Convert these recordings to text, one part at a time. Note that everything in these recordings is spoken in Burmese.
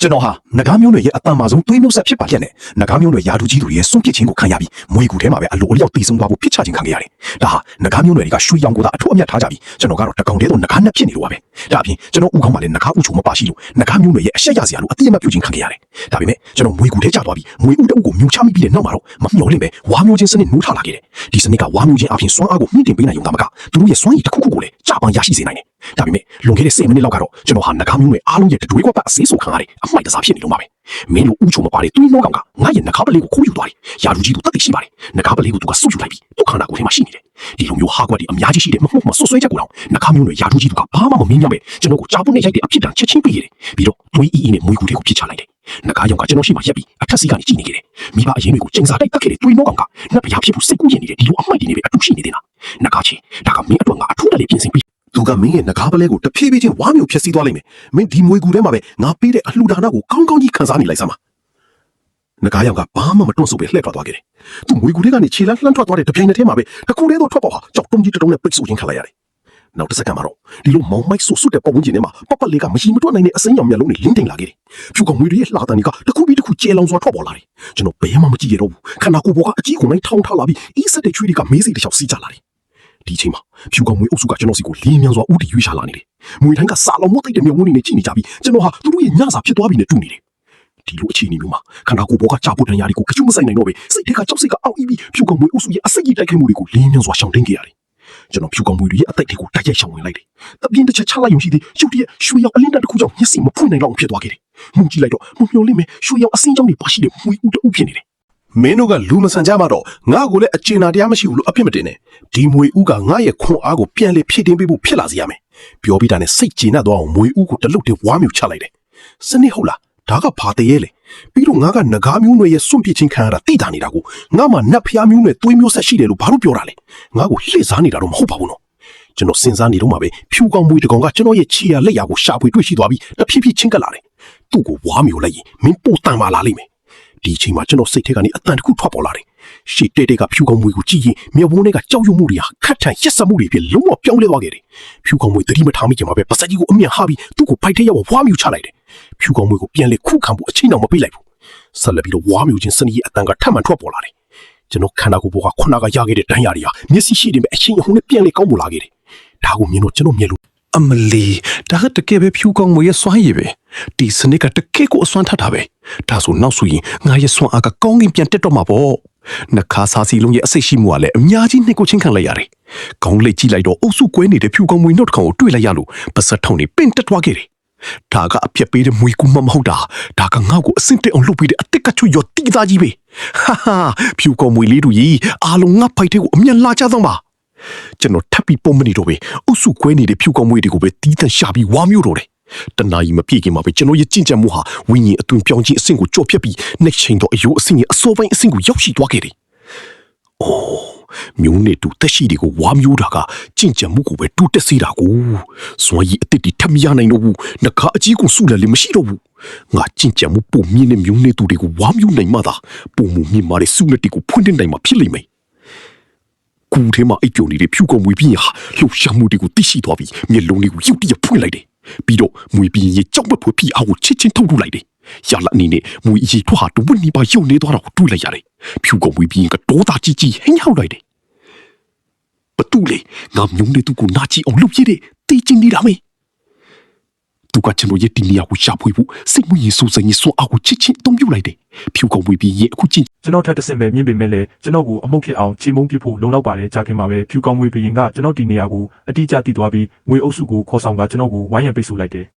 ကျွန်တော်ဟာနဂါးမျိုးနွယ်ရဲ့အတန်မာဆုံးသွေးမျိုးဆက်ဖြစ်ပါလျက်နဲ့နဂါးမျိုးနွယ်ယာဒူကြီးတို့ရဲ့စွန့်ပစ်ခြင်းကိုခံရပြီးမွေးကူထဲမှာပဲအလိုအလျောက်တည်ဆုံသွားဖို့ဖြစ်ချခြင်းခံခဲ့ရတယ်။ဒါဟာနဂါးမျိုးနွယ်တွေကရွှေရောင်ကိုသာအထူးအမြတ်ထားကြပြီးကျွန်တော်ကတော့တကောင်တည်းသောနဂါးနဲ့ဖြစ်နေလို့ပါပဲ။ဒါအပြင်ကျွန်တော်ဥကောင်းမှလည်းနဂါးဥချုံမပါရှိလို့နဂါးမျိုးနွယ်ရဲ့အဆက်ရစရာလိုအတိအမှတ်ပြုခြင်းခံခဲ့ရတယ်။ဒါပေမဲ့ကျွန်တော်မွေးကူထဲကျသွားပြီးမွေးဥတအုပ်ကိုမြူချမိပြီးတဲ့နောက်မှာတော့မမျှော်လင့်ပဲဝါမျိုးချင်းစနစ်နှိုးထလာခဲ့တယ်။ဒီစနစ်ကဝါမျိုးချင်းအပြင်စွမ်းအားကိုမြင့်တင်ပေးနိုင်ုံသာမကသူတို့ရဲ့စွမ်းရည်တစ်ခုခုကိုလည်းကြာပန်ရရှိစေနိုင်တယ်။ဒါပေမဲ့လွန်ခဲ့တဲ့10မိနစ်လောက်ကတော့ကျွန်တော်ဟာနဂါးမျိုးနွယ်အားလုံးရဲ့တွေးကွက်ပတ်အစေးဆိုခံရတဲ့အမိုက်တစားဖြစ်နေလို့ပါပဲ။မင်းတို့ဥချုံမပါတဲ့သွေးနှောကောင်ကငါရဲ့နဂါးပလေးကိုခိုးယူသွားတယ်။ယာဒူကြီးတို့တတ်သိရှိပါတယ်။နဂါးပလေးကိုသူကဆုပ်ယူလိုက်ပြီးဒုက္ခနာကိုထဲမှာရှိနေတယ်။ဒီလိုမျိုးဟာကွက်တွေအများကြီးရှိတဲ့မဟုတ်မဆွဆွဲချက်ကိုတော့နဂါးမျိုးနွယ်ယာဒူကြီးတို့ကဘာမှမမင်းများပဲကျွန်တော်ကိုကြားပုတ်နဲ့ရိုက်တဲ့အဖြစ်တန်ချက်ချင်းပေးရတယ်။ပြီးတော့သွေးအီအီနဲ့မွေးကူတွေကိုပြစ်ချလိုက်တယ်။နဂါးရောင်ကကျွန်တော်ရှိမှရက်ပြီးအထက်စီကနေကြည့်နေခဲ့တယ်။မိဘအရင်တွေကိုကျင်းစားတိုက်တက်ခဲ့တဲ့သွေးနှောကောင်ကနတ်ဗျာဖြစ်ဖို့စိတ်ကူးရင်နေတဲ့ဒီလိုအမိုက်တွေနဲ့ပဲအတူရှိနေတယ်လား။နဂါးချင်းဒါကမင်းအတွက်ငါအထူးတလေပြင်ဆင်ပြီးသူကမင်းရဲ့နဂါးပလဲကိုတဖြည်းဖြည်းချင်းဝါမျိုးဖြက်စီးသွားလိမ့်မယ်။မင်းဒီမွေးကူထဲမှာပဲငါပေးတဲ့အလှူဒါနကိုကောင်းကောင်းကြီးခံစားနေလိုက်စမ်းပါ။နဂါးရောင်ကဘာမှမတွန့်ဆုပ်ပဲလှည့်ထွက်သွားခဲ့တယ်။သူမွေးကူထဲကနေခြေလန်းလှမ်းထွက်သွားတဲ့တပြိုင်နက်တည်းမှာပဲတခုတည်းသောထွက်ပေါ်ဟာကြောက်တုံးကြီးတုံးနဲ့ပိတ်ဆို့ခြင်းခံလိုက်ရတယ်။နောက်တစ်စက္ကန့်မှာတော့ဒီလိုမောင်မိုက်ဆိုးဆွတ်တဲ့ပုံဝန်းကျင်ထဲမှာပပလေးကမရှိမတွက်နိုင်တဲ့အစိမ်းရောင်မျက်လုံးတွေလင်းတိမ်လာခဲ့တယ်။ဖြူကောင်မွေးတွေရဲ့လှာတန်တွေကတစ်ခုပြီးတစ်ခုကျဲလောင်စွာထွက်ပေါ်လာတယ်။ကျွန်တော်ဘယ်မှမကြည့်ရတော့ဘူး။ခန္ဓာကိုယ်ပေါ်ကအကြီးကိုနိုင်ထောင်းထားလာပြီးအီးဆက်တဲ့ချွေးတွေကမေးစိတ်တစ်ချောက်စီးကြလာတယ်။ဒီအချိန်မှာဖြူကောင်မွေးအုပ်စုကကျွန်တော်စီကိုလင်းမြန်စွာဥတီရွေးရှာလာနေတယ်။မွေတိုင်းကစာလုံးမသိတဲ့မျက်ဝန်းတွေနဲ့ကြည့်နေကြပြီးကျွန်တော်ဟာသူတို့ရဲ့ညစာဖြစ်သွားပြီနဲ့တူနေတယ်။ဒီလိုအခြေအနေမျိုးမှာခန္ဓာကိုယ်ပေါ်ကကြာပုတ်တန်ရာတွေကိုကြွမဆိုင်နိုင်တော့ပဲစိတ်ထဲကကြောက်စိတ်ကအောက်အီးပြီးဖြူကောင်မွေးအုပ်စုရဲ့အစိတ်ကြီးတိုက်ခိုက်မှုတွေကိုလင်းမြန်စွာရှောင်တင်းခဲ့ရတယ်။ကျွန်တော်ဖြူကောင်မွေးတွေရဲ့အသက်တွေကိုတိုက်ရိုက်ရှောင်ဝင်လိုက်တယ်။တပြင်းတစ်ချက်ချလိုက်ရုံရှိသေးရုပ်တရက်ရွှေရောင်အလင်းတတစ်ခုကြောင့်မျက်စိမဖွင့်နိုင်တော့ဖြစ်သွားခဲ့တယ်။မှုကြည့်လိုက်တော့မမျှော်လင့်မဲ့ရွှေရောင်အစင်းကြောင့်တွေပါရှိတဲ့မွေးဦးတအုပ်ဖြစ်နေတယ်။မင်းတို့ကလူမဆန်ကြမှာတော့ငါ့ကိုလည်းအကျဉ်းတရားမရှိဘူးလို့အပြစ်မတင်နဲ့ဒီမွေဦးကငါ့ရဲ့ခွန်အားကိုပြန်လေဖြည့်တင်းပေးဖို့ဖြစ်လာစေရမယ်။ပြောပြီးတာနဲ့စိတ်ကျေနပ်သွားအောင်မွေဦးကိုတလုတ်တည်းဝါမျိုးချလိုက်တယ်။စနစ်ဟုတ်လားဒါကဘာတည်းရဲ့လေပြီးတော့ငါကနဂါးမျိုးနွယ်ရဲ့စွန့်ပစ်ခြင်းခံရတာတိတာနေတာကိုငါမှနတ်ဖျားမျိုးနွယ်သွေးမျိုးဆက်ရှိတယ်လို့ဘာလို့ပြောတာလဲငါကိုလှည့်စားနေတာတော့မဟုတ်ပါဘူးနော်ကျွန်တော်စဉ်းစားနေတော့မှပဲဖြူကောင်မွေးတကောင်ကကျွန်တော်ရဲ့ခြေရလက်ရာကိုရှာဖွေတွေ့ရှိသွားပြီးတဖြည်းဖြည်းချင်းကပ်လာတယ်သူ့ကိုဝါမျိုးလိုက်ရင်မင်းပို့တန်ပါလာလိမ့်မယ်ဒီအချိန်မှာကျွန်တော်စိတ်ထဲကနေအတန်တစ်ခုထွက်ပေါ်လာတယ်ရှေ့တဲကဖြူကောင်မွေးကိုကြည့်ရင်မျက်ဝန်းထဲကကြောက်ရွံ့မှုတွေဟာခက်ထန်ရက်စက်မှုတွေဖြစ်လုံးဝပြောင်းလဲသွားခဲ့တယ်ဖြူကောင်မွေးသတိမထားမိကြမှာပဲပါစက်ကြီးကိုအမြန်ဟာပြီးသူ့ကိုဖိုက်ထဲရောက်ဝါမျိုးချလိုက်တယ်ဖြူကောင်မွေးကိုပြန်လေခုခံဖို့အချိန်တော့မပေးလိုက်ဘူးဆက်လက်ပြီးတော့ဝါမျိုးချင်းစနစ်ရဲ့အတန်ကထပ်မံထွက်ပေါ်လာတယ်ကျွန်တော်ခန္ဓာကိုယ်ပေါ်ကခုနကရခဲ့တဲ့ဒဏ်ရာတွေဟာမျက်စိရှိနေမဲ့အချင်းအဟုန်နဲ့ပြန်လေကောင်းပေါ်လာခဲ့တယ်ဒါကိုမြင်တော့ကျွန်တော်မျက်လုံးအမလီဒါကတကယ်ပဲဖြူကောင်မွေရဲ့စွမ်းရည်ပဲဒီစနစ်ကတကယ်ကိုအစွမ်းထပ်တာပဲဒါဆိုနောက်ဆိုရင်ငါရဲ့စွမ်းအားကကောင်းကင်ပြန်တက်တော့မှာပေါ့နှခါစားစီလုံးရဲ့အစိတ်ရှိမှုကလည်းအများကြီးနှိတ်ကိုချင်းခံလိုက်ရတယ်ခေါင်းလိတ်ကြည့်လိုက်တော့အုပ်စုကွဲနေတဲ့ဖြူကောင်မွေနောက်တစ်ခါကိုတွေ့လိုက်ရလို့ပါစက်ထုံတွေပင့်တက်သွားခဲ့တယ်ဒါကအပြက်ပေးတဲ့မွေကူမမဟုတ်တာဒါကငါ့ကိုအစင့်တက်အောင်လုပ်ပေးတဲ့အတစ်ကချွတ်ရောတီးသားကြီးပဲဟာဟာဖြူကောင်မွေလေးတို့ကြီးအားလုံးငါဖိုက်တဲ့ကိုအမြန်လာကြတော့ပါကျွန်တော်ထပ်ပြီးပုံမနေတော့ပဲအုပ်စုကွဲနေတဲ့ဖြူကောင်မွေတွေကိုပဲတီးသန့်ရှာပြီးဝါမျိုးတော့တယ်တနာကြီးမပြည့်ခင်မှာပဲကျွန်တော်ရဲ့ကြင်ကြံမှုဟာဝိညာဉ်အသွင်ပြောင်းခြင်းအဆင့်ကိုကြော်ဖြတ်ပြီးနှိတ်ချိန်တော့အယိုးအဆင့်ရဲ့အစောပိုင်းအဆင့်ကိုရောက်ရှိသွားခဲ့တယ်။အိုးမျိုးနဲ့တူတက်ရှိတွေကိုဝါမျိုးတာကကြင်ကြံမှုကိုပဲတူတက်စေတာကိုစွမ်းရည်အစ်စ်ထပ်မရနိုင်တော့ဘူးနှခါအကြီးကိုစုလည်းမရှိတော့ဘူးငါကြင်ကြံမှုပုံမြင့်တဲ့မျိုးနဲ့တူတွေကိုဝါမျိုးနိုင်မှသာပုံမှုမြင့်မာတဲ့စုလက်တွေကိုဖွင့်တင်နိုင်မှာဖြစ်လိမ့်မယ်ကူထဲမှာအိပ်ပျော်နေတဲ့ဖြူကောင်မွေပြင်းဟာလှုပ်ရှားမှုတွေကိုသိရှိသွားပြီးမျက်လုံးတွေကိုရုပ်တရက်ဖွင့်လိုက်တယ်ပြီးတော့မွေပြင်းရဲ့ကြောက်မက်ဖွယ်ဖိအားကိုချစ်ချင်းထုတ်ထုတ်လိုက်တယ်ရလာအနေနဲ့မွေအကြီးထွားတဝက်နီးပါရုံနေသွားတာကိုတွေ့လိုက်ရတယ်ဖြူကောင်မွေပြင်းကဒေါသကြီးကြီးဟင်းဟောက်လိုက်တယ်ဘတူလေငါမျိုးနဲ့သူ့ကိုနာချီအောင်လုပ်ရတဲ့တေးချင်းနေတာမေသူကကျွန်တော်ရဲ့ဒီနေရာကိုရှာဖွေဖို့စိတ်မွေးရစိုးစံရစွာအကူချစ်ချင်းတုံးပြလိုက်တယ်ဖြူကောင်မွေပြင်းရဲ့အခုချင်းကျွန်တော်ထပ်တစ်ဆင့်ပဲမြင်ပေမဲ့လည်းကျွန်တော်ကိုအမှုဖြစ်အောင်ချေမုန်းပြဖို့လုံလောက်ပါတယ်ကြာခင်မှာပဲဖြူကောင်မွေပြင်းကကျွန်တော်ဒီနေရာကိုအတိအကျသိသွားပြီးငွေအုပ်စုကိုခေါ်ဆောင်ကကျွန်တော်ကိုဝိုင်းရံပိတ်ဆို့လိုက်တယ်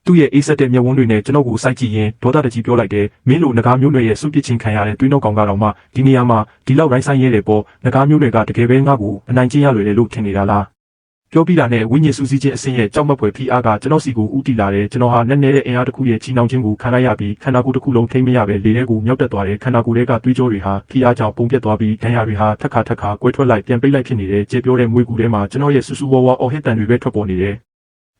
သူ့ရဲ့အေးဆက်တဲ့မျက်ဝန်းတွေနဲ့ကျွန်တော်ကိုစိုက်ကြည့်ရင်ဒေါသတကြီးပြောလိုက်တယ်မင်းလိုနဂါးမျိုးနွယ်ရဲ့စွန့်ပစ်ခြင်းခံရတဲ့တွင်းတော့ကောင်ကတော့မှဒီနေရာမှာဒီလောက်ရိုင်းဆိုင်ရဲတယ်ပေါ့နဂါးမျိုးနွယ်ကတကယ်ပဲငါ့ကိုအနိုင်ကျင့်ရလွယ်တယ်လို့ထင်နေတာလားပြောပြီးတာနဲ့ဝိညာဉ်စုစည်းခြင်းအဆင့်ရဲ့ကြောက်မက်ဖွယ်ဖိအားကကျွန်တော်စီကိုဥတီလာတယ်ကျွန်တော်ဟာနက်နဲတဲ့အင်အားတစ်ခုရဲ့ချီနှောင်ခြင်းကိုခံရရပြီးခန္ဓာကိုယ်တစ်ခုလုံးထိမ့်မရပဲလေထဲကိုမြောက်တက်သွားတယ်ခန္ဓာကိုယ်တွေကသွေးကြောတွေဟာဖိအားကြောင့်ပုံပြတ်သွားပြီးဒဏ်ရာတွေဟာထက်ခါကွဲထွက်လိုက်ပြန်ပိတ်လိုက်ဖြစ်နေတယ်ကျေပြောတဲ့မွေးကူထဲမှာကျွန်တော်ရဲ့ဆူဆူဝါဝါအော်ဟစ်တန်တွေပဲထွက်ပေါ်နေတ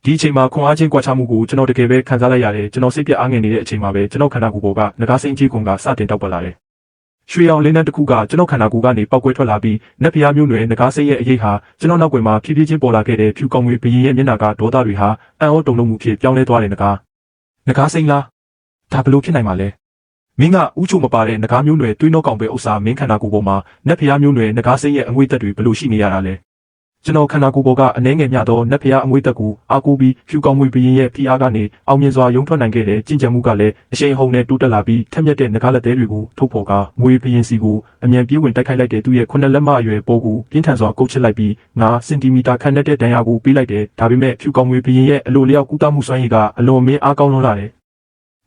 ယ်ဒီအချိန်မှာခွန်အားချင်းကွာခြားမှုကိုကျွန်တော်တကယ်ပဲခံစားလိုက်ရတယ်ကျွန်တော်စိတ်ပြအားငယ်နေတဲ့အချိန်မှာပဲကျွန်တော်ခန္ဓာကိုယ်ပေါ်ကငကားစိမ့်ကြီးကွန်ကစတင်တောက်ပလာတယ်ရွှေအောင်လင်းတဲ့တစ်ခုကကျွန်တော်ခန္ဓာကိုယ်ကနေပေါက်ကွဲထွက်လာပြီးနက်ဖျားမျိုးနွယ်ငကားစိမ့်ရဲ့အရေးဟာကျွန်တော်နောက်ွယ်မှာဖြည်းဖြည်းချင်းပေါ်လာခဲ့တဲ့ဖြူကောင်ငွေဘရင်ရဲ့မျက်နှာကဒေါသတွေဟာအံ့ဩတုန်လှုပ်မှုဖြစ်ပြောင်းလဲသွားတယ်ငကားစိမ့်လား ဒါဘလို့ဖြစ်နိုင်မှာလဲမင်းကဥချိုမပါတဲ့ငကားမျိုးနွယ်တွေးနှောကောင်ပဲဥစ္စာမင်းခန္ဓာကိုယ်ပေါ်မှာနတ်ဖျားမျိုးနွယ်ငကားစိမ့်ရဲ့အငွေ့သက်တွေဘလို့ရှိနေရတာလဲကျွန်တော်ခန္ဓာကိုယ်ပေါ်ကအနှဲငယ်မြသောနတ်ဖျားအငွေ့သက်ကိုအားကိုးပြီးဖြူကောင်းမွေဘရင်ရဲ့ဖိအားကနေအောင်မြင်စွာရုံထွက်နိုင်ခဲ့တဲ့ကြင်ကြံမှုကလည်းအရှိန်ဟုန်နဲ့တိုးတက်လာပြီးထက်မြက်တဲ့ငကားလက်သေးတွေကိုထုတ်ဖော်ကမွေဘရင်စီကိုအမြန်ပြေးဝင်တိုက်ခိုက်လိုက်တဲ့သူရဲ့ခုနှစ်လက်မအရွယ်ပိုးကိုပြင်းထန်စွာကုတ်ချစ်လိုက်ပြီး9စင်တီမီတာခန့်တဲ့ဒဏ်ရာကိုပေးလိုက်တယ်ဒါပေမဲ့ဖြူကောင်းမွေဘရင်ရဲ့အလိုလျောက်ကူးတာမှုစွမ်းရည်ကအလွန်မင်းအားကောင်းလွန်းလာတ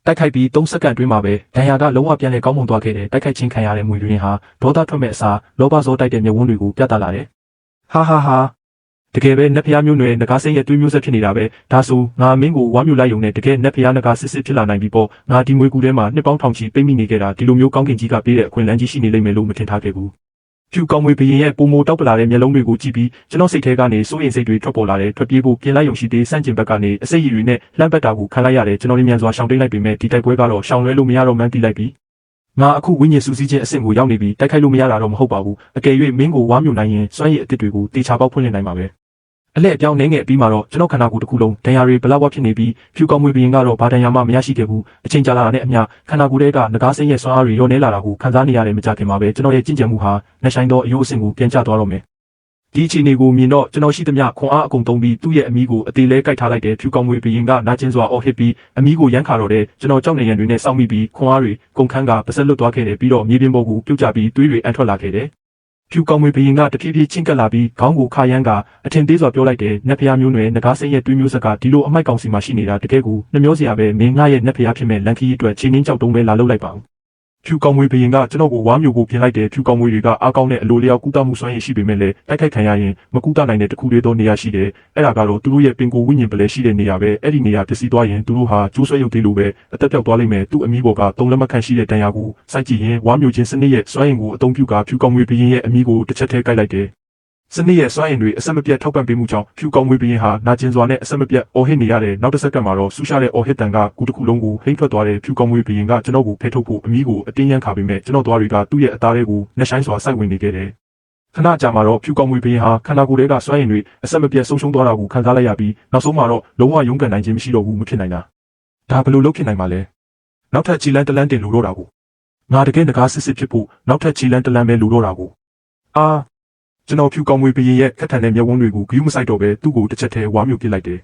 ယ်တိုက်ခိုက်ပြီး3စက္ကန့်အတွင်းမှာပဲဒဏ်ရာကလုံးဝပြန်လည်ကောင်းမွန်သွားခဲ့တဲ့တိုက်ခိုက်ခြင်းခံရတဲ့မွေတွင်ဟာဒေါသထွက်မဲ့အစားလောဘဇောတိုက်တဲ့မျက်ဝန်းတွေကိုပြသလာတယ်။ဟာတကယ်ပဲနတ်ဖျားမျိုးနွယ်ငကားစိမ့်ရဲ့တွေးမျိုးဆက်ဖြစ်နေတာပဲဒါဆိုငါမင်းကိုဝါမျိုးလိုက်ယုံနဲ့တကယ်နတ်ဖျားငကားစစ်ဖြစ်လာနိုင်ပြီပေါ့ငါဒီမွေကူထဲမှာနှစ်ပေါင်းထောင်ချီပိတ်မိနေခဲ့တာဒီလိုမျိုးကောင်းကင်ကြီးကပေးတဲ့အခွင့်အလမ်းကြီးရှိနေလိမ့်မယ်လို့မထင်ထားခဲ့ဘူး။ဖြူကောင်းမွေဘရင်ရဲ့ပုံမိုတောက်ပလာတဲ့မျက်လုံးတွေကိုကြည့်ပြီးကျွန်တော်စိတ်ထဲကနေစိုးရိမ်စိတ်တွေထွက်ပေါ်လာတယ်ထွက်ပြေးဖို့ပြင်လိုက်ယုံရှိသေးစန့်ကျင်ဘက်ကနေအစိတ်ရည်တွေနဲ့လှမ်းပတ်တာကိုခံလိုက်ရတယ်ကျွန်တော်မြန်စွာရှောင်တိတ်လိုက်ပေမဲ့ဒီတိုက်ပွဲကတော့ရှောင်လွဲလို့မရတော့မှန်းသိလိုက်ပြီငါအခုဝိညာဉ်စုစည်းခြင်းအဆင့်ကိုရောက်နေပြီတိုက်ခိုက်လို့မရတာတော့မဟုတ်ပါဘူးအကယ်၍မင်းကိုဝါမျိုးနိုင်ရင်စွမ်းရည်အသစ်တွေကိုတေချာပေါက်ဖွင့်လင်းနိုင်ပါပဲအလဲအပြောင်းနေငယ်ပြီးမှတော့ကျွန်တော်ခန္ဓာကိုယ်တစ်ခုလုံးဒဏ်ရာတွေဘလောက်ဖြစ်နေပြီးဖြူကောင်းမွေဘရင်ကတော့ဘာဒဏ်ရာမှမရရှိခဲ့ဘူးအချိန်ကြာလာတဲ့နဲ့အမျှခန္ဓာကိုယ်တွေကငကားစိမ့်ရဲ့စွမ်းအားတွေရောနေလာတာကိုခံစားနေရတဲ့မကြခင်မှာပဲကျွန်တော်ရဲ့ကြင်ကြံမှုဟာနှဆိုင်သောအယိုးအဆင့်ကိုပြန်ကျသွားတော့မယ်ဒီအခြေအနေကိုမြင်တော့ကျွန်တော်ရှိသမျှခွန်အားအကုန်သုံးပြီးသူ့ရဲ့အမီးကိုအသေးလဲကိုက်ထားလိုက်တဲ့ဖြူကောင်းမွေဘရင်ကနာကျင်စွာအော်ဟစ်ပြီးအမီးကိုရမ်းခါတော့တဲ့ကျွန်တော်ကြောက်နေရန်တွေနဲ့စောင့်မိပြီးခွန်အားတွေကုန်ခန်းကပါဆက်လွတ်သွားခဲ့တယ်ပြီးတော့မြေပြင်ပေါ်ကိုပြုတ်ကျပြီးသွေးတွေအန်ထွက်လာခဲ့တယ်ဖြူကောင်းမွေဘရင်ကတဖြည်းဖြည်းချင်းကပ်လာပြီးခေါင်းကိုခါရမ်းကအထင်သေးစွာပြောလိုက်တဲ့နတ်ဖျားမျိုးနွယ်ငကားစိမ့်ရဲ့တွေးမျိုးဆက်ကဒီလိုအမိုက်ကောင်စီမှာရှိနေတာတကယ်ကိုနှမျောစရာပဲမင်းငါရဲ့နတ်ဖျားဖြစ်မဲ့လန်ခီအတွက်ချင်းင်းကြောက်တုံးပဲလာလုပ်လိုက်ပါဦးဖြူကောင်းမွေဘရင်ကကျွန်တော်ကိုဝါမျိုးကိုပြင်လိုက်တဲ့ဖြူကောင်းမွေတွေကအားကောင်းတဲ့အလိုလျောက်ကူးတာမှုစွမ်းရည်ရှိပေမဲ့လည်းတိုက်ခိုက်ခံရရင်မကူးတာနိုင်တဲ့တခုလေးသောနေရာရှိတယ်အဲ့ဒါကတော့သူတို့ရဲ့ပင်ကိုဝိညာဉ်ပလဲရှိတဲ့နေရာပဲအဲ့ဒီနေရာပျက်စီးသွားရင်သူတို့ဟာကျိုးဆွဲရုပ်သေးလိုပဲအသက်ပြောက်သွားလိမ့်မယ်သူ့အမီးပေါ်က3လက်မခန့်ရှိတဲ့တန်ရာကိုစိုက်ကြည့်ရင်ဝါမျိုးချင်းစနစ်ရဲ့စွမ်းရည်ကိုအသုံးပြုကဖြူကောင်းမွေဘရင်ရဲ့အမီးကိုတစ်ချက်ထဲကိုက်လိုက်တယ်စနစ်ရဲ့စွမ်းရည်တွေအဆက်မပြတ်ထောက်ပံ့ပေးမှုကြောင့်ဖြူကောင်းမွေဘရင်ဟာနာကျင်စွာနဲ့အဆက်မပြတ်အော်ဟစ်နေရတဲ့နောက်တစ်စက္ကန့်မှာတော့ဆူရှာတဲ့အော်ဟစ်တန်ကကူတစ်ခုလုံးကိုဟိမ့်ထွက်သွားတဲ့ဖြူကောင်းမွေဘရင်ကကျွန်တော်ကိုဖဲထုတ်ဖို့အမီးကိုအတင်းရန်ခါပေမဲ့ကျွန်တော်သွားတွေကသူ့ရဲ့အသားတွေကိုနှက်ဆိုင်စွာစိုက်ဝင်နေခဲ့တယ်ခဏကြာမှာတော့ဖြူကောင်းမွေဘရင်ဟာခန္ဓာကိုယ်ထဲကစွမ်းရည်တွေအဆက်မပြတ်ဆုံးရှုံးသွားတာကိုခံစားလိုက်ရပြီးနောက်ဆုံးမှာတော့လုံးဝရုန်းကန်နိုင်ခြင်းမရှိတော့ဘူးမဖြစ်နိုင်တာဒါဘယ်လိုလုပ်ဖြစ်နိုင်မှာလဲနောက်ထပ်ခြေလန်းတလန်းတင်လို့တော့တာကိုငါတကယ်ငကားစစ်ဖြစ်ဖို့နောက်ထပ်ခြေလန်းတလန်းပဲလို့တော့တာကိုကျွန်တော်ဖြူကောင်းမွေဘရင်ရဲ့ခက်ထန်တဲ့မျက်ဝန်းတွေကိုဂရုမစိုက်တော့ပဲသူ့ကိုတစ်ချက်ထဲဝါမျိုးပစ်လိုက်တယ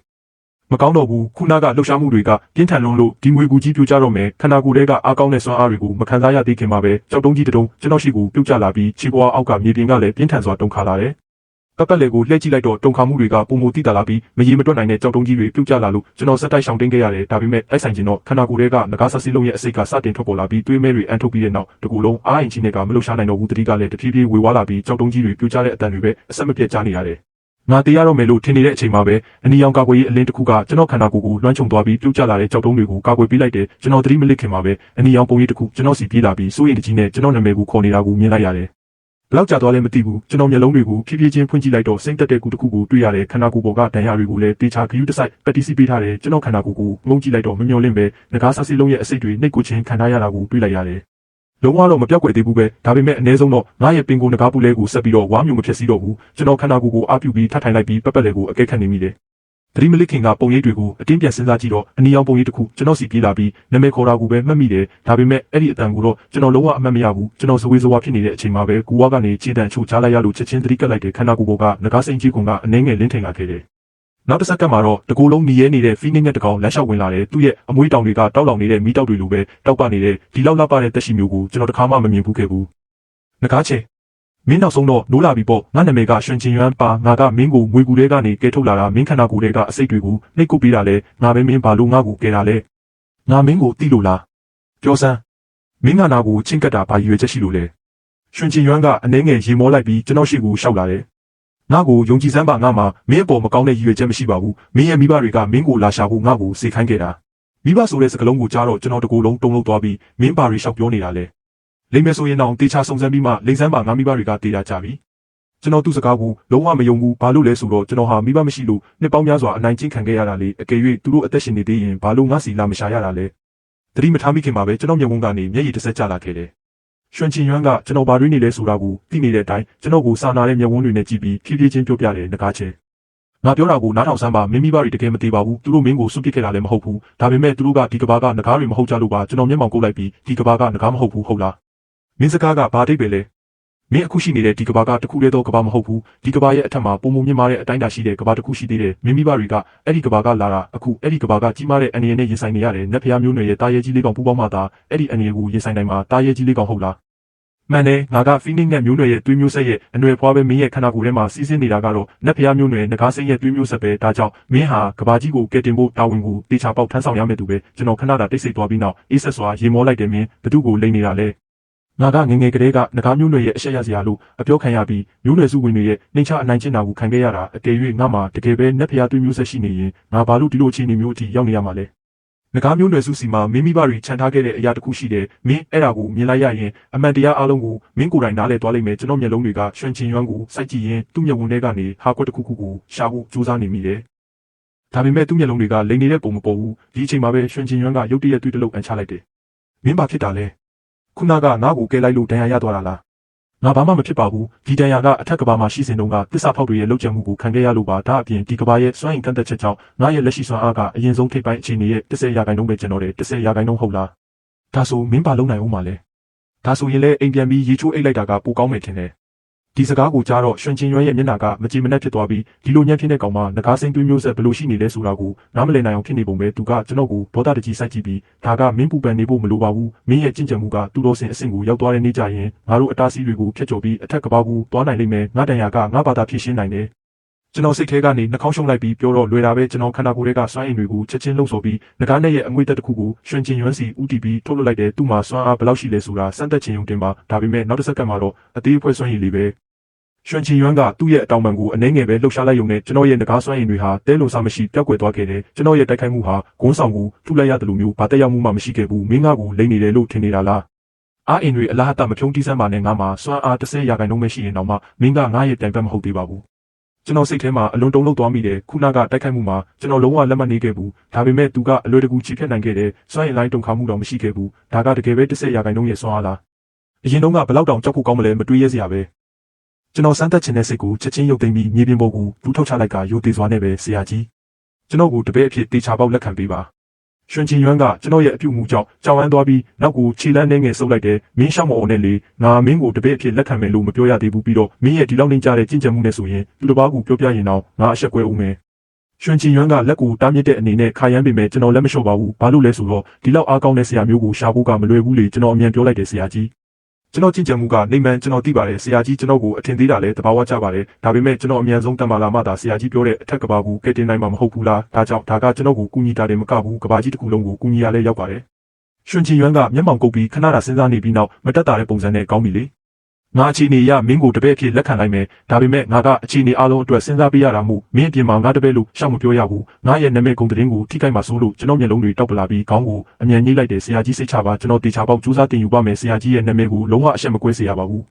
်မကောင်းတော့ဘူးခုနကလှုပ်ရှားမှုတွေကပြင်းထန်လွန်းလို့ဒီငွေကူကြီးပြိုကျတော့မယ်ခန္ဓာကိုယ်တွေကအားကောင်းတဲ့စွမ်းအားတွေကိုမခံစားရသေးခင်မှာပဲကြောက်တုံးကြီးတုံးကျွန်တော်ရှိကိုပြုတ်ကျလာပြီးခြေပွားအောက်ကမြေပြင်ကလည်းပြင်းထန်စွာတုန်ခါလာတယ်ပတ်လေကိုလှည့်ကြည့်လိုက်တော့တုန်ခါမှုတွေကပုံမတိတာလာပြီးမရေမတွက်နိုင်တဲ့ကြောက်တုံးကြီးတွေပြုတ်ကျလာလို့ကျွန်တော်စက်တိုက်ရှောင်တင်းခဲ့ရတယ်ဒါပေမဲ့တိုက်ဆိုင်ခြင်းတော့ခန္ဓာကိုယ်တွေကငကားဆက်စီလုံးရဲ့အစိတ်ကစတင်ထွက်ပေါ်လာပြီးသွေးမဲတွေအန်ထုတ်ပြီးတဲ့နောက်တကူလုံးအားအင်ကြီးနဲ့ကမလှုပ်ရှားနိုင်တော့ဘူးတတိကလည်းတဖြည်းဖြည်းဝေဝါးလာပြီးကြောက်တုံးကြီးတွေပြုတ်ကျတဲ့အတန်တွေပဲအဆက်မပြတ်ကျနေရတယ်ငါတေးရတော့မယ်လို့ထင်နေတဲ့အချိန်မှာပဲအနီရောင်ကာကွယ်ရေးအလင်းတစ်ခုကကျွန်တော်ခန္ဓာကိုယ်ကိုလွှမ်းခြုံသွားပြီးပြုတ်ကျလာတဲ့ကြောက်တုံးတွေကိုကာကွယ်ပေးလိုက်တယ်ကျွန်တော်သတိမလစ်ခင်မှာပဲအနီရောင်ပုံရိပ်တစ်ခုကျွန်တော်စီပြေးလာပြီးစိုးရိမ်တကြီးနဲ့ကျွန်တော်နာမည်ကိုခေါ်နေတာကိုမြင်လိုက်ရတယ်ဘလောက်ကြာသွားလဲမသိဘူးကျွန်တော်မျက်လုံးတွေကိုဖြည်းဖြည်းချင်းဖွင့်ကြည့်လိုက်တော့စိမ့်တက်တဲ့ကူတစ်ခုကိုတွေ့ရတယ်ခန္ဓာကိုယ်ပေါ်ကဒဏ်ရာတွေကိုလည်းတေချာဂရုတစိုက်ပတ်တိစီပေးထားတယ်ကျွန်တော်ခန္ဓာကိုယ်ကိုငုံကြည့်လိုက်တော့မမျော်လင့်ပဲငကားဆာစီလုံးရဲ့အစိတ်တွေနှိပ်ကိုချင်းခံထားရတာကိုတွေ့လိုက်ရတယ်လုံးဝတော့မပြောက်ကွယ်သေးဘူးပဲဒါပေမဲ့အနည်းဆုံးတော့ငါရဲ့ပင်ကိုငကားပူလဲကိုဆက်ပြီးတော့ဝါမျိုးမဖြစ်စီတော့ဘူးကျွန်တော်ခန္ဓာကိုယ်ကိုအားပြုပြီးထပ်ထိုင်လိုက်ပြီးပတ်လေကိုအကဲခတ်နေမိတယ်သတိမလစ်ခင်ကပုံရိပ်တွေကိုအတင်းပြန်စဉ်းစားကြည့်တော့အနီရောင်ပုံရိပ်တစ်ခုကျွန်တော်စီပြေးလာပြီးနာမည်ခေါ်တာကိုပဲမှတ်မိတယ်ဒါပေမဲ့အဲ့ဒီအတန်ကိုတော့ကျွန်တော်လုံးဝအမှတ်မရဘူးကျွန်တော်ဇဝေဇဝါဖြစ်နေတဲ့အချိန်မှာပဲကူဝါကနေခြေတံချို့ချလိုက်ရလို့ချက်ချင်းသတိကပ်လိုက်တဲ့ခန္ဓာကိုယ်ပေါ်ကငကားစိမ့်ကြီးကွန်ကအနှဲငယ်လင်းထင်လာခဲ့တယ်နောက်တစ်စက္ကန့်မှာတော့တကူလုံးหนีရဲနေတဲ့ဖီနင်းနဲ့တကောင်လမ်းလျှောက်ဝင်လာတယ်သူ့ရဲ့အမွှေးတောင်တွေကတောက်လောင်နေတဲ့မီးတောက်တွေလိုပဲတောက်ပနေတဲ့ဒီလောက်လှပတဲ့တက်ရှိမျိုးကိုကျွန်တော်တခါမှမမြင်ဘူးခဲ့ဘူးငကားချေမင်းနောက်ဆုံးတော့နိုးလာပြီပေါ့ငါနာမည်ကရွှန်ချင်းရွမ်းပါငါကမင်းကိုငွေကူထဲကနေကဲထုတ်လာတာမင်းခန္ဓာကိုယ်ထဲကအစိတ်တွေကိုနှိပ်ကုတ်ပေးတာလဲငါပဲမင်းဘာလို့ငါ့ကိုကဲတာလဲငါမင်းကိုတိလို့လားပြောစမ်းမင်းငါနာကိုချင်းကပ်တာဘာရွယ်ချက်ရှိလို့လဲရွှန်ချင်းရွမ်းကအနှဲငယ်ရေမောလိုက်ပြီးကျွန်တော်ရှိကိုရှောက်လာတယ်ငါ့ကိုယုံကြည်စမ်းပါငါမှာမင်းအပေါ်မကောင်းတဲ့ရည်ရွယ်ချက်မရှိပါဘူးမင်းရဲ့မိဘတွေကမင်းကိုလာရှာဖို့ငါ့ကိုစေခိုင်းခဲ့တာမိဘဆိုတဲ့စကားလုံးကိုကြားတော့ကျွန်တော်တကူလုံးတုံ့လုံးသွားပြီးမင်းဘာတွေရှောက်ပြောနေတာလဲလိမ့်မယ်ဆိုရင်တော့တေချာစုံစမ်းပြီးမှလိမ့်စမ်းပါငါမိဘတွေကတေးတာကြပြီကျွန်တော်သူ့စကားကိုလုံးဝမယုံဘူးဘာလို့လဲဆိုတော့ကျွန်တော်ဟာမိဘမရှိလို့နှစ်ပေါင်းများစွာအနိုင်ကျင့်ခံခဲ့ရတာလေအကယ်၍သူတို့အသက်ရှင်နေသေးရင်ဘာလို့ငါစီလာမရှာရတာလဲသတိမထားမိခင်မှာပဲကျွန်တော်မျက်ဝန်းကနေမျက်ရည်တစ်စက်ကျလာခဲ့တယ်ရွှန်ချင်းရွမ်းကကျွန်တော်ဘာတွေနေလဲဆိုတာကိုသိနေတဲ့အတိုင်းကျွန်တော်ကိုစာနာတဲ့မျက်ဝန်းတွေနဲ့ကြည့်ပြီးဖြည်းဖြည်းချင်းပြောပြတယ်ငကားချေ ငါပြောတာကိုနားထောင်စမ်းပါမင်းမိဘတွေတကယ်မသေးပါဘူးသူတို့မင်းကိုစွန့်ပစ်ခဲ့တာလည်းမဟုတ်ဘူးဒါပေမဲ့သူတို့ကဒီကဘာကငကားတွေမဟုတ်ကြလို့ပါကျွန်တော်မျက်မှောင်ကုတ်လိုက်ပြီးဒီကဘာကငကားမဟုတ်ဘူးဟုတ်လားမင်းစကားကဘာအဓိပ္ပာယ်လဲမင်းအခုရှိနေတဲ့ဒီကဘာကတခုတည်းသောကဘာမဟုတ်ဘူးဒီကဘာရဲ့အထက်မှာပုံပုံမြင့်မားတဲ့အတိုင်းအတာရှိတဲ့ကဘာတစ်ခုရှိသေးတယ်မင်းမိဘတွေကအဲ့ဒီကဘာကလာတာအခုအဲ့ဒီကဘာကကြီးမားတဲ့အနေနဲ့ရင်ဆိုင်နေရတယ်နတ်ဖျားမျိုးနွယ်ရဲ့တာရဲကြီးလေးကောင်ပူပေါင်းမှသာအဲ့ဒီအနေကိုရင်ဆိုင်နိုင်မှာတာရဲကြီးလေးကောင်ဟုတ်လားမှန်တယ်ငါကဖီနစ်နဲ့မျိုးနွယ်ရဲ့သွေးမျိုးဆက်ရဲ့အနွယ်ဖွားပဲမင်းရဲ့ခန္ဓာကိုယ်ထဲမှာစီးဆင်းနေတာကတော့နတ်ဖျားမျိုးနွယ်ငကားစိမ့်ရဲ့သွေးမျိုးဆက်ပဲဒါကြောင့်မင်းဟာကဘာကြီးကိုကယ်တင်ဖို့တာဝန်ကိုတေချာပေါက်ထမ်းဆောင်ရမယ်သူပဲကျွန်တော်ခဏတာတိတ်ဆိတ်သွားပြီးနောက်အေးဆက်စွာရေမောလိုက်တယ်မင်းဘသူကိုလိန်နေတာလဲငါကငငယ်ကလေးကငကားမျိုးနွယ်ရဲ့အဆက်ရစရာလို့အပြောခံရပြီးမျိုးနွယ်စုဝင်တွေရဲ့နှိမ်ချအနိုင်ကျင့်တာကိုခံခဲ့ရတာအကယ်၍ငါမှတကယ်ပဲနတ်ဖျားသွေးမျိုးဆက်ရှိနေရင်ငါဘာလို့ဒီလိုအခြေအနေမျိုးအထိရောက်နေရမှာလဲငကားမျိုးနွယ်စုစီမှာမင်းမိဘတွေခြံထားခဲ့တဲ့အရာတစ်ခုရှိတယ်မင်းအဲ့ဒါကိုမြင်လိုက်ရရင်အမှန်တရားအလုံးကိုမင်းကိုယ်တိုင်နားလည်သွားလိမ့်မယ်ကျွန်တော်မျက်လုံးတွေကရွှင်ချင်ရွမ်းကိုစိုက်ကြည့်ရင်သူ့မျက်ဝန်းထဲကနေဟာကွက်တစ်ခုခုကိုရှာဖို့ကြိုးစားနေမိတယ်ဒါပေမဲ့သူ့မျက်လုံးတွေကလိမ်နေတဲ့ပုံမပေါ်ဘူးဒီအချိန်မှာပဲရွှင်ချင်ရွမ်းကရုတ်တရက်သွေးတစ်လုံးအန်ချလိုက်တယ်မင်းဘာဖြစ်တာလဲခုနကငါ့ကိုကဲလိုက်လို့ဒဏ်ရာရသွားတာလားငါဘာမှမဖြစ်ပါဘူးဒီဒဏ်ရာကအထက်ကဘာမှာရှိစဉ်တုန်းကတစ္ဆာဖောက်တွေရဲ့လောက်ကျမှုကိုခံခဲ့ရလို့ပါဒါအပြင်ဒီကဘာရဲ့စွမ်းအင်ကန့်သက်ချက်ကြောင့်ငါရဲ့လက်ရှိစွမ်းအားကအရင်ဆုံးထိပ်ပိုင်းအခြေအနေရဲ့10%ပဲကျန်တော့တယ်10%ဟုတ်လားဒါဆိုမင်းဘာလုပ်နိုင်ဦးမှာလဲဒါဆိုရင်လည်းအိမ်ပြန်ပြီးရေချိုးအိတ်လိုက်တာကပိုကောင်းမယ်ထင်တယ်ဒီစကားကိုကြားတော့ရွှင်ချင်းရွမ်းရဲ့မျက်နှာကမကြည်မနှက်ဖြစ်သွားပြီးဒီလိုညံ့ဖြစ်တဲ့ကောင်မငကားစိမ့်သွေးမျိုးဆက်ဘယ်လိုရှိနေလဲဆိုတာကိုနားမလည်နိုင်အောင်ဖြစ်နေပုံပဲသူကကျွန်တော်ကိုဒေါသတကြီးစိုက်ကြည့်ပြီးဒါကမင်းပူပန်နေဖို့မလိုပါဘူးမင်းရဲ့ကြင်ကြံမှုကသူ့တော်စင်အဆင့်ကိုရောက်သွားတဲ့နေ့ကျရင်ငါတို့အတားဆီးတွေကိုဖျက်ကျော်ပြီးအထက်ကဘာကိုသွားနိုင်လိမ့်မယ်ငါတန်ရာကငါဘာသာဖြစ်ရှင်းနိုင်တယ်ကျွန်တော်စိတ်ထဲကနေနှာခေါင်းရှုံလိုက်ပြီးပြောတော့လွယ်တာပဲကျွန်တော်ခန္ဓာကိုယ်ထဲကစွမ်းအင်တွေကိုချက်ချင်းလှုပ်ဆော်ပြီးငကားနဲ့ရဲ့အငွေ့တက်တစ်ခုကိုရွှင်ချင်းရွမ်းစီဥတီပြီးထုတ်လွှတ်လိုက်တဲ့သူ့မှာစွမ်းအားဘယ်လောက်ရှိလဲဆိုတာစမ်းသပ်ခြင်းုံတင်ပါဒါပေမဲ့နောက်တစ်စက္ကန့်မှာတော့အသေးအဖွဲစွမ်းရည်လေးပဲရွှင်ချင်ရွမ်းကသူ့ရဲ့အတောင်ပံကိုအနှဲငယ်ပဲလှုပ်ရှားလိုက်ရုံနဲ့ကျွန်တော်ရဲ့ငကားစွမ်းရည်တွေဟာတဲလုံစားမရှိပျောက်ကွယ်သွားခဲ့တယ်ကျွန်တော်ရဲ့တိုက်ခိုက်မှုဟာဂုံးဆောင်ကိုထုလိုက်ရတယ်လို့မျိုးဘာတက်ရောက်မှုမှမရှိခဲ့ဘူးမင်းငါကိုလိမ့်နေတယ်လို့ထင်နေတာလားအားအင်တွေအလားအတမဖြုံးတီးစမ်းပါနဲ့ငါမှာစွမ်းအား10%ပဲရှိရင်တော့မှမင်းကငါရဲ့တိုင်ပတ်မဟုတ်သေးပါဘူးကျွန်တော်စိတ်ထဲမှာအလွန်တုန်လှုပ်သွားမိတယ်ခုနကတိုက်ခိုက်မှုမှာကျွန်တော်လုံးဝလက်မနေခဲ့ဘူးဒါပေမဲ့သူကအလွယ်တကူချီဖြတ်နိုင်ခဲ့တယ်စွမ်းရည်လိုင်းတုံခါမှုတော့မရှိခဲ့ဘူးဒါကတကယ်ပဲ10%ရဲ့စွမ်းအားလားအရင်တုန်းကဘယ်လောက်တောင်ကြောက်ဖို့ကောင်းမလဲမတွေးရစရာပဲကျွန်တော်စမ်းသပ်ခြင်းတဲ့စိတ်ကိုချက်ချင်းရုပ်သိမ်းပြီးမြေပြင်ပေါ်ကိုလူထုတ်ချလိုက်ကရိုသေစွာနဲ့ပဲဆရာကြီးကျွန်တော်ကိုတပည့်အဖြစ်တေချာပေါက်လက်ခံပေးပါရွှင်ချင်ရွမ်းကကျွန်တော်ရဲ့အပြုမှုကြောင့်ကြောင်ဝမ်းသွားပြီးနောက်ကိုခြေလန်းနှဲငယ်ဆုပ်လိုက်တယ်မင်းရှောက်မော်နဲ့လေငါမင်းကိုတပည့်အဖြစ်လက်ခံမယ်လို့မပြောရသေးဘူးပြီးတော့မင်းရဲ့ဒီလောက်နှင်းကြတဲ့ကြင်ကြံမှုနဲ့ဆိုရင်သူတစ်ပါးကိုပြောပြရင်တော့ငါအဆက်ကွဲဦးမယ်ရွှင်ချင်ရွမ်းကလက်ကိုတားမြစ်တဲ့အနေနဲ့ခါရမ်းပေမဲ့ကျွန်တော်လက်မလျှော့ပါဘူးဘာလို့လဲဆိုတော့ဒီလောက်အားကောင်းတဲ့ဆရာမျိုးကိုရှာဖို့ကမလွယ်ဘူးလေကျွန်တော်အမြန်ပြောလိုက်တယ်ဆရာကြီးကျွန်တော်ကြင်ကြံမှုကနေမှန်ကျွန်တော်သိပါတယ်ဆရာကြီးကျွန်တော်ကိုအထင်သေးတာလဲတဘာဝကျပါတယ်ဒါပေမဲ့ကျွန်တော်အမြန်ဆုံးတတ်မှလာမှသာဆရာကြီးပြောတဲ့အထက်ကဘာကိုကဲတင်နိုင်မှာမဟုတ်ဘူးလားဒါကြောင့်ဒါကကျွန်တော်ကိုကူညီတာတယ်မကဘူးကဘာကြီးတစ်ခုလုံးကိုကူညီရလဲရောက်ပါတယ်ရွှင်ချင်ရွမ်းကမျက်မှောင်ကုပ်ပြီးခဏတာစဉ်းစားနေပြီးနောက်မတက်တာတဲ့ပုံစံနဲ့ကောင်းပြီလေငါအခြေအနေရမင်းကိုတပည့်အဖြစ်လက်ခံလိုက်မယ်ဒါပေမဲ့ငါကအခြေအနေအလုံးအတွက်စဉ်းစားပေးရတာမို့မင်းအပြင်မှာငါတပည့်လို့ရှောက်မပြောရဘူးငါရဲ့နာမည်ဂုဏ်သတင်းကိုထိခိုက်မှဆိုးလို့ကျွန်တော်မျက်လုံးတွေတောက်ပလာပြီးခေါင်းကိုအမြန်ညှိလိုက်တယ်ဆရာကြီးစိတ်ချပါကျွန်တော်တေချာပေါက်စူးစမ်းတင်ယူပါမယ်ဆရာကြီးရဲ့နာမည်ကိုလုံးဝအဆက်မကွဲစေရပါဘူး